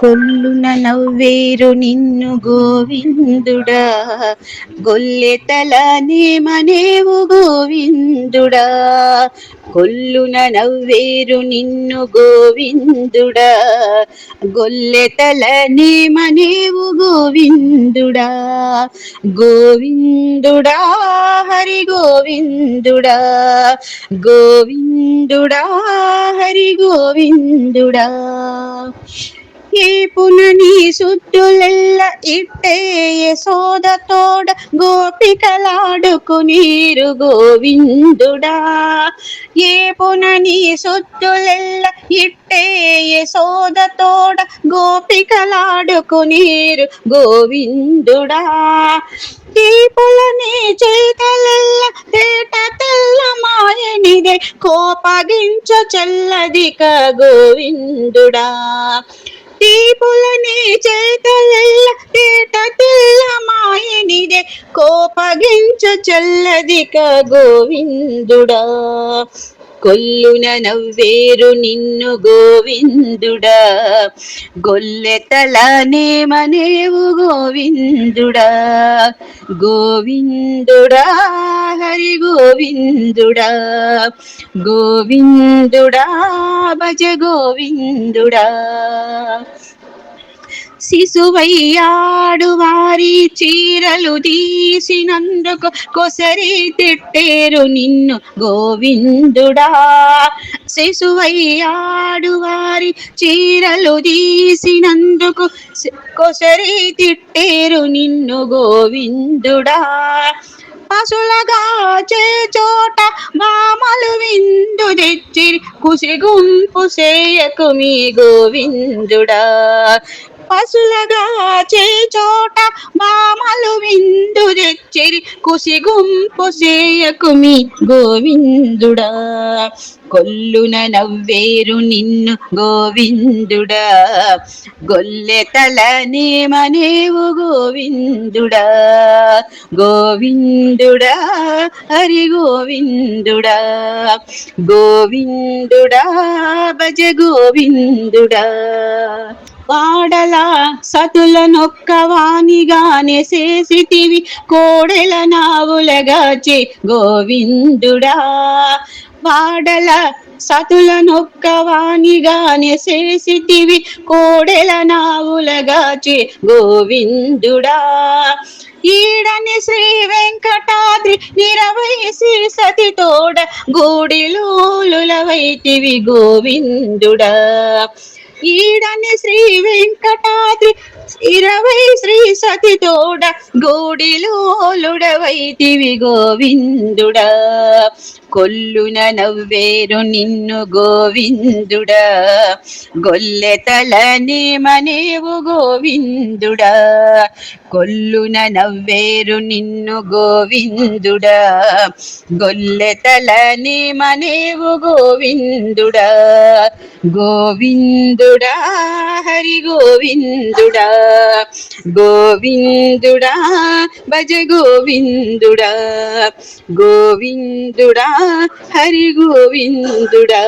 కొల్లున నవ్వేరు నిన్ను గోవిందుడా, గొల్లెతలనే మనేవు గోవిందుడా. కొల్లున నవ్వేరు నిన్ను గోవిందుడా, గొల్లెతలనే మనేవు గోవిందుడా. గోవిందుడా హరి గోవిందుడా, గోవిందుడా హరి గోవిందుడా. ఏపున నీ సుద్దులెల్ల ఇట్టే యశోదతోడ గోపికలాడుకునీరు గోవిందుడా. ఏపున నీ సుద్దులెల్ల ఇట్టే యశోదతోడ గోపికలాడుకునీరు గోవిందుడా. దీపుల నీ చేతలెల్ల తేట తెల్ల మాయనిదే కోపగించ చెల్లదిక గోవిందుడా. దీపుల నీ చేతలెల్ల తేట తెల్ల మాయనిదే కోపగించ చెల్లదిక గోవిందుడా. కొల్లున నవ్వేరు నిన్ను గోవిందుడా, గొల్లెతలనే మనేవు గోవిందుడా. గోవిందుడా హరి గోవిందుడా, గోవిందుడా భజ గోవిందుడా. శిశువయ్యాడు వారి చీరలు తీసినందుకు కొసరి తిట్టేరు నిన్ను గోవిందుడా. శిశువయ్యాడు వారి చీరలు తీసినందుకు కొసరి తిట్టేరు నిన్ను గోవిందుడా. పశులగా చే చోట బామలు విందు తెచ్చిరి కుసిగుంపు సేయకు మీ గోవిందుడా. పశులగా చే చోట బామలు విందు తెచ్చిరి కుసిగుంపు సేయకు మీ గోవిందుడా. కొల్లున నవ్వేరు నిన్ను గోవిందుడా, గొల్లెతలనే మనేవు గోవిందుడా. గోవిందుడా హరి గోవిందుడా, గోవిందుడా భజ గోవిందుడా. వాడల సతుల నొక్కవానిగానే చేసితివి కోడెల నావులగాచి గోవిందుడా. వాడల సతుల నొక్కవానిగానే చేసితివి కోడెల నావులగాచి గోవిందుడా. ఈడని శ్రీ వెంకటాద్రి నిరవయసి సతితోడ గూడిలోలులవైతివి గోవిందుడా. ఈడని శ్రీ వెంకటాద్రి 20 శ్రీ సతితోడ గూడిలోలుడవైతివి గోవిందుడా. కొల్లున నవ్వేరు నిన్ను గోవిందుడా, గొల్లెతలనే మనేవు గోవిందుడా. కొల్లున నవ్వేరు నిన్ను గోవిందుడా, గొల్లెతలనే మనేవు గోవిందుడా. గోవిందుడా హరి గోవిందుడా, గోవిందుడా భజ గోవిందుడా. గోవిందుడా హరి గోవిందుడా.